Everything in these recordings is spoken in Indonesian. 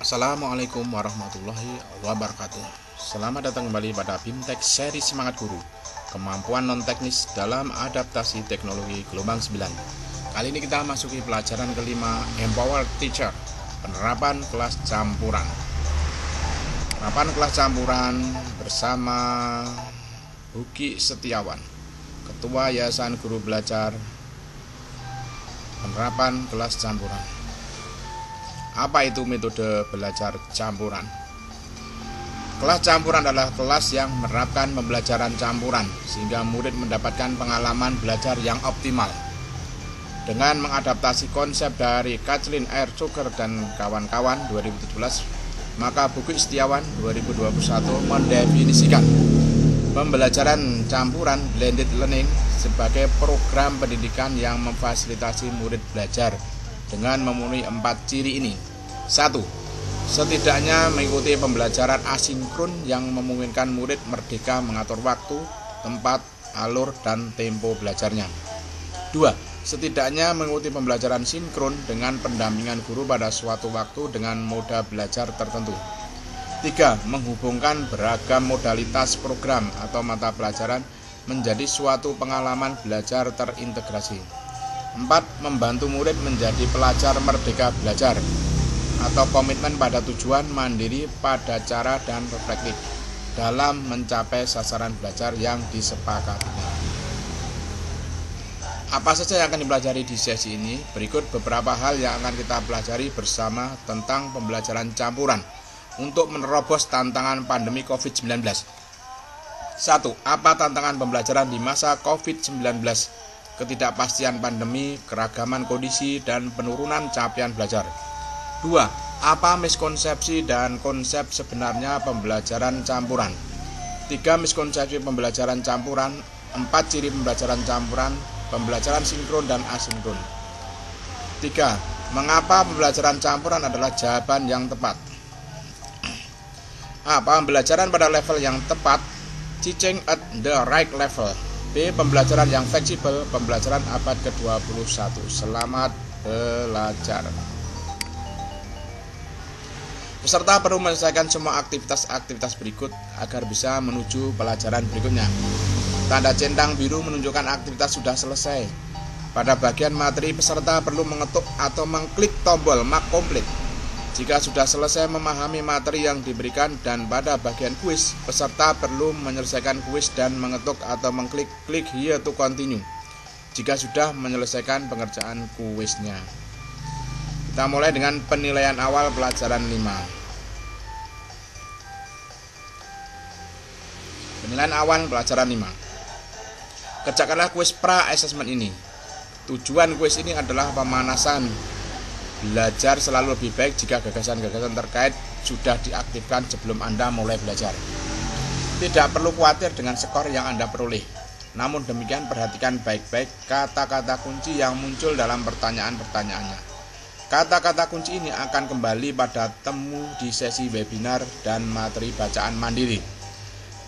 Assalamualaikum warahmatullahi wabarakatuh. Selamat datang kembali pada BIMTEK seri Semangat Guru, kemampuan non-teknis dalam adaptasi teknologi gelombang 9. Kali ini kita masuki pelajaran kelima, Empower Teacher, penerapan kelas campuran. Penerapan kelas campuran bersama Huki Setiawan, Ketua Yayasan Guru Belajar. Penerapan kelas campuran. Apa itu metode belajar campuran? Kelas campuran adalah kelas yang menerapkan pembelajaran campuran sehingga murid mendapatkan pengalaman belajar yang optimal. Dengan mengadaptasi konsep dari Kathleen R. Zucker dan kawan-kawan 2017, maka Huki Setiawan 2021 mendefinisikan pembelajaran campuran blended learning sebagai program pendidikan yang memfasilitasi murid belajar dengan memenuhi 4 ciri ini. 1. Setidaknya mengikuti pembelajaran asinkron yang memungkinkan murid merdeka mengatur waktu, tempat, alur, dan tempo belajarnya. 2. Setidaknya mengikuti pembelajaran sinkron dengan pendampingan guru pada suatu waktu dengan moda belajar tertentu. 3. Menghubungkan beragam modalitas program atau mata pelajaran menjadi suatu pengalaman belajar terintegrasi. 4. Membantu murid menjadi pelajar merdeka belajar atau komitmen pada tujuan, mandiri pada cara dan reflektif dalam mencapai sasaran belajar yang disepakatinya. Apa saja yang akan dipelajari di sesi ini? Berikut beberapa hal yang akan kita pelajari bersama tentang pembelajaran campuran untuk menerobos tantangan pandemi COVID-19. 1. Apa tantangan pembelajaran di masa COVID-19? Ketidakpastian pandemi, keragaman kondisi, dan penurunan capaian belajar. 2. Apa miskonsepsi dan konsep sebenarnya pembelajaran campuran? 3. Miskonsepsi pembelajaran campuran. 4 ciri pembelajaran campuran, pembelajaran sinkron dan asinkron. 3. Mengapa pembelajaran campuran adalah jawaban yang tepat? A. Pembelajaran pada level yang tepat, teaching at the right level. B. Pembelajaran yang fleksibel, pembelajaran abad ke-21. Selamat belajar. Peserta perlu menyelesaikan semua aktivitas-aktivitas berikut agar bisa menuju pelajaran berikutnya. Tanda centang biru menunjukkan aktivitas sudah selesai. Pada bagian materi, peserta perlu mengetuk atau mengklik tombol mark complete jika sudah selesai memahami materi yang diberikan, dan pada bagian kuis, peserta perlu menyelesaikan kuis dan mengetuk atau mengklik click here to continue jika sudah menyelesaikan pengerjaan kuisnya. Kita mulai dengan penilaian awal pelajaran 5. Penilaian awal pelajaran 5. Kerjakanlah kuis pra-assessment ini. Tujuan kuis ini adalah pemanasan. Belajar selalu lebih baik jika gagasan-gagasan terkait sudah diaktifkan sebelum Anda mulai belajar. Tidak perlu khawatir dengan skor yang Anda peroleh. Namun demikian, perhatikan baik-baik kata-kata kunci yang muncul dalam pertanyaan-pertanyaannya. Kata-kata kunci ini akan kembali pada temu di sesi webinar dan materi bacaan mandiri.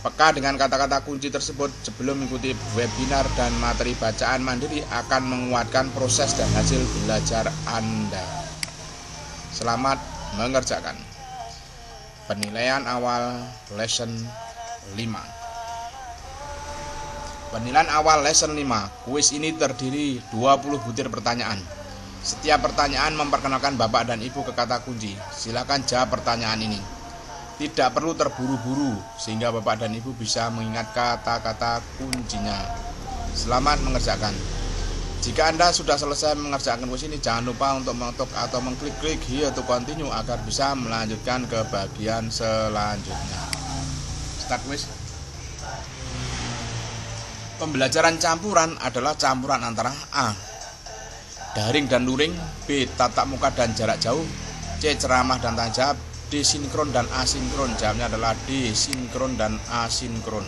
Peka dengan kata-kata kunci tersebut sebelum mengikuti webinar dan materi bacaan mandiri akan menguatkan proses dan hasil belajar Anda. Selamat mengerjakan. Penilaian awal lesson 5. Penilaian awal lesson 5. Kuis ini terdiri 20 butir pertanyaan. Setiap pertanyaan memperkenalkan Bapak dan Ibu ke kata kunci. Silakan jawab pertanyaan ini. Tidak perlu terburu-buru sehingga Bapak dan Ibu bisa mengingat kata-kata kuncinya. Selamat mengerjakan. Jika Anda sudah selesai mengerjakan kuis ini, jangan lupa untuk mengetuk atau mengklik here to continue agar bisa melanjutkan ke bagian selanjutnya. Start kuis. Pembelajaran campuran adalah campuran antara A. daring dan luring, B. tatap muka dan jarak jauh, C. ceramah dan tanya jawab, D. sinkron dan asinkron. Jawabnya adalah D. sinkron dan asinkron.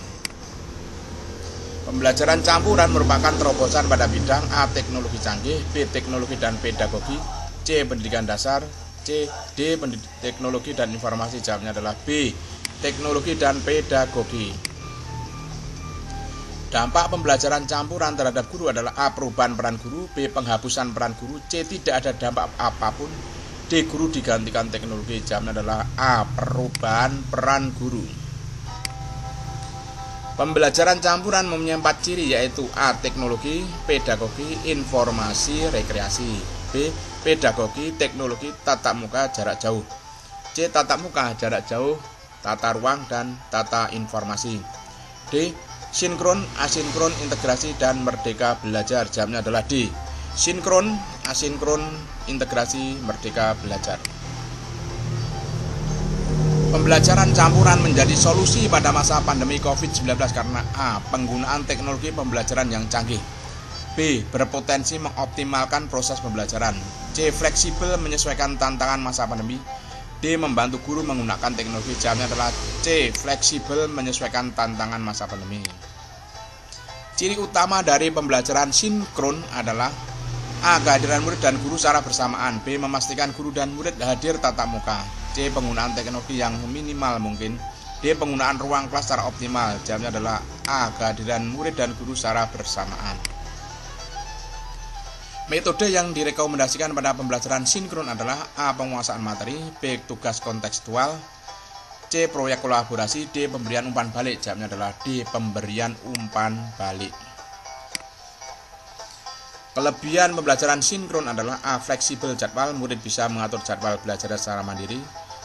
Pembelajaran campuran merupakan terobosan pada bidang A. teknologi canggih, B. teknologi dan pedagogi, C. pendidikan dasar, D. teknologi dan informasi. Jawabnya adalah B. teknologi dan pedagogi. Dampak pembelajaran campuran terhadap guru adalah A. perubahan peran guru, B. penghapusan peran guru, C. tidak ada dampak apapun, D. Guru digantikan teknologi. Jawabnya adalah A. Perubahan peran guru. Pembelajaran campuran mempunyai 4 ciri, yaitu A. Teknologi, pedagogi, informasi, rekreasi. B. Pedagogi, teknologi, tatap muka, jarak jauh. C. Tatap muka, jarak jauh, tata ruang, dan tata informasi. D. Sinkron, asinkron, integrasi, dan merdeka belajar. Jawabnya adalah D. Sinkron, asinkron, integrasi, merdeka belajar. Pembelajaran campuran menjadi solusi pada masa pandemi COVID-19 karena A. Penggunaan teknologi pembelajaran yang canggih. B. Berpotensi mengoptimalkan proses pembelajaran. C. Fleksibel menyesuaikan tantangan masa pandemi. D. Membantu guru menggunakan teknologi. Jawabnya adalah C. Fleksibel menyesuaikan tantangan masa pandemi. Ciri utama dari pembelajaran sinkron adalah A. Kehadiran murid dan guru secara bersamaan. B. Memastikan guru dan murid hadir tatap muka. C. Penggunaan teknologi yang minimal mungkin. D. Penggunaan ruang kelas secara optimal. Jawabnya adalah A. Kehadiran murid dan guru secara bersamaan. Metode yang direkomendasikan pada pembelajaran sinkron adalah A. Penguasaan materi. B. Tugas kontekstual. C. Proyek kolaborasi. D. Pemberian umpan balik. Jawabnya adalah D. Pemberian umpan balik. Kelebihan pembelajaran sinkron adalah A. Fleksibel jadwal. Murid bisa mengatur jadwal belajar secara mandiri.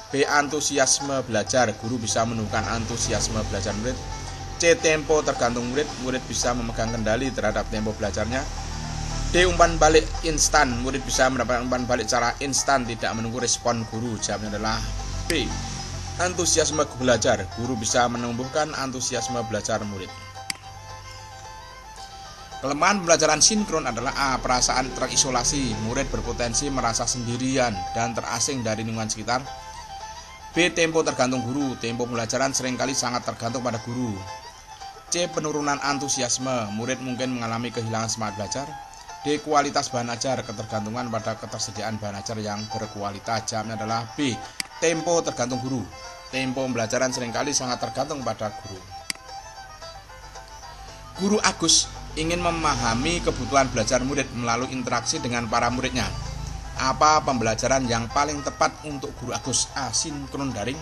B. Antusiasme belajar. Guru bisa menumbuhkan antusiasme belajar murid. C. Tempo tergantung murid. Murid bisa memegang kendali terhadap tempo belajarnya. D. Umpan balik instan. Murid bisa mendapatkan umpan balik secara instan, tidak menunggu respon guru. Jawabnya adalah B. Antusiasme belajar. Guru bisa menumbuhkan antusiasme belajar murid. Kelemahan pembelajaran sinkron adalah A. Perasaan terisolasi. Murid berpotensi merasa sendirian dan terasing dari lingkungan sekitar. B. Tempo tergantung guru. Tempo pembelajaran seringkali sangat tergantung pada guru. C. Penurunan antusiasme. Murid mungkin mengalami kehilangan semangat belajar. D. Kualitas bahan ajar. Ketergantungan pada ketersediaan bahan ajar yang berkualitas. Jawabnya adalah B. Tempo tergantung guru. Tempo pembelajaran seringkali sangat tergantung pada guru. Guru Agus ingin memahami kebutuhan belajar murid melalui interaksi dengan para muridnya. Apa pembelajaran yang paling tepat untuk Guru Agus? A. Sinkron daring.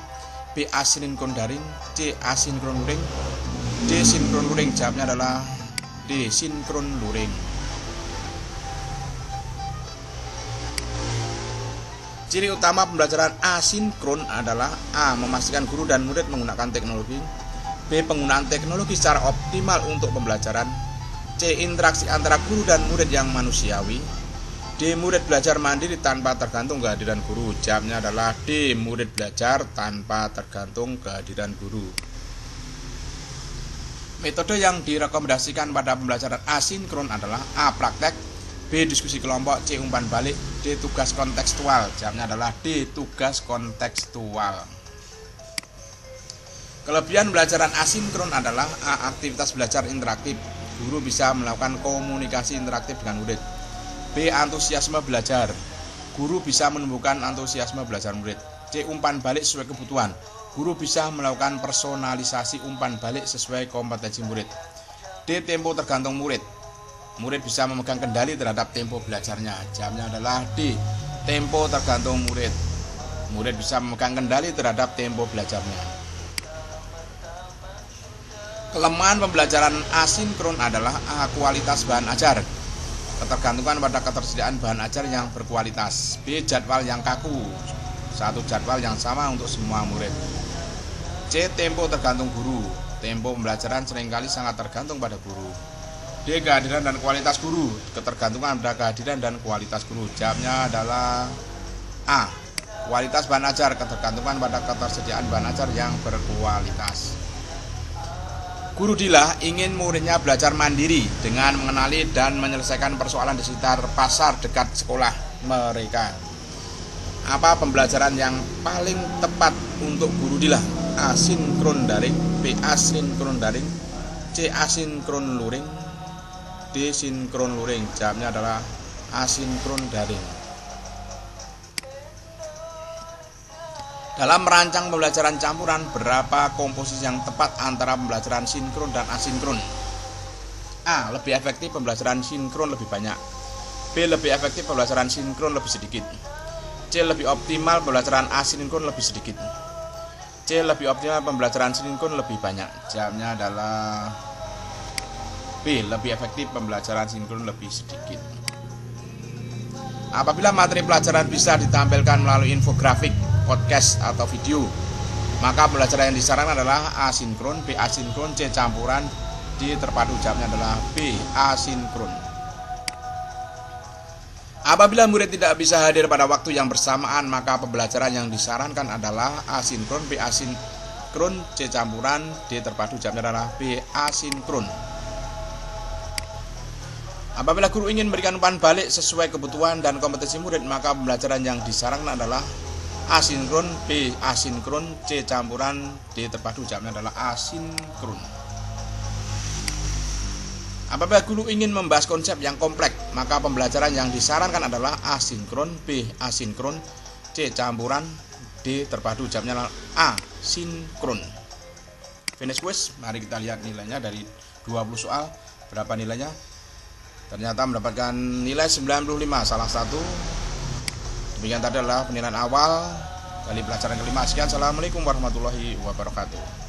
B. Asinkron daring. C. Asinkron luring. D. Sinkron luring. Jawabnya adalah D. Sinkron luring. Ciri utama pembelajaran asinkron adalah A. Memastikan guru dan murid menggunakan teknologi. B. Penggunaan teknologi secara optimal untuk pembelajaran. C. Interaksi antara guru dan murid yang manusiawi. D. Murid belajar mandiri tanpa tergantung kehadiran guru. Jawabnya adalah D. Murid belajar tanpa tergantung kehadiran guru. Metode yang direkomendasikan pada pembelajaran asinkron adalah A. Praktek. B. Diskusi kelompok. C. Umpan balik. D. Tugas kontekstual. Jawabnya adalah D. Tugas kontekstual. Kelebihan pembelajaran asinkron adalah A. Aktivitas belajar interaktif. Guru bisa melakukan komunikasi interaktif dengan murid. B. Antusiasme belajar. Guru bisa menumbuhkan antusiasme belajar murid. C. Umpan balik sesuai kebutuhan. Guru bisa melakukan personalisasi umpan balik sesuai kompetensi murid. D. Tempo tergantung murid. Murid bisa memegang kendali terhadap tempo belajarnya. Jawabnya adalah D. Tempo tergantung murid. Murid bisa memegang kendali terhadap tempo belajarnya. Kelemahan pembelajaran asinkron adalah A. Kualitas bahan ajar. Ketergantungan pada ketersediaan bahan ajar yang berkualitas. B. Jadwal yang kaku. Satu jadwal yang sama untuk semua murid. C. Tempo tergantung guru. Tempo pembelajaran seringkali sangat tergantung pada guru. D. Kehadiran dan kualitas guru. Ketergantungan pada kehadiran dan kualitas guru. Jawabnya adalah A. Kualitas bahan ajar. Ketergantungan pada ketersediaan bahan ajar yang berkualitas. Guru Dila ingin muridnya belajar mandiri dengan mengenali dan menyelesaikan persoalan di sekitar pasar dekat sekolah mereka. Apa pembelajaran yang paling tepat untuk Guru Dila? A. Sinkron daring. B. Asinkron daring. C. Asinkron luring. D. Sinkron luring. Jawabnya adalah asinkron daring. Dalam merancang pembelajaran campuran, berapa komposisi yang tepat antara pembelajaran sinkron dan asinkron? A. Lebih efektif pembelajaran sinkron lebih banyak. B. Lebih efektif pembelajaran sinkron lebih sedikit. C. Lebih optimal pembelajaran asinkron lebih sedikit. C. Lebih optimal pembelajaran sinkron lebih banyak. Jawabnya adalah B. Lebih efektif pembelajaran sinkron lebih sedikit. Apabila materi pelajaran bisa ditampilkan melalui infografik, podcast, atau video, maka pembelajaran yang disarankan adalah asinkron, B. Asinkron, C. Campuran, D. Terpadu. Jawabnya adalah B. Asinkron. Apabila murid tidak bisa hadir pada waktu yang bersamaan, maka pembelajaran yang disarankan adalah asinkron, B. Asinkron, C. Campuran, D. Terpadu. Jawabnya adalah B. Asinkron. Apabila guru ingin memberikan umpan balik sesuai kebutuhan dan kompetensi murid, maka pembelajaran yang disarankan adalah asinkron, B. Asinkron, C. Campuran, D. Terpadu. Jawabnya adalah asinkron. Apabila guru ingin membahas konsep yang kompleks, maka pembelajaran yang disarankan adalah asinkron, B. Asinkron, C. Campuran, D. Terpadu. Jawabnya adalah asinkron. Finish quiz. Mari kita lihat nilainya dari 20 soal. Berapa nilainya? Ternyata mendapatkan nilai 95, salah satu. Demikian tadi adalah penilaian awal dari pelajaran kelima. Sekian, assalamualaikum warahmatullahi wabarakatuh.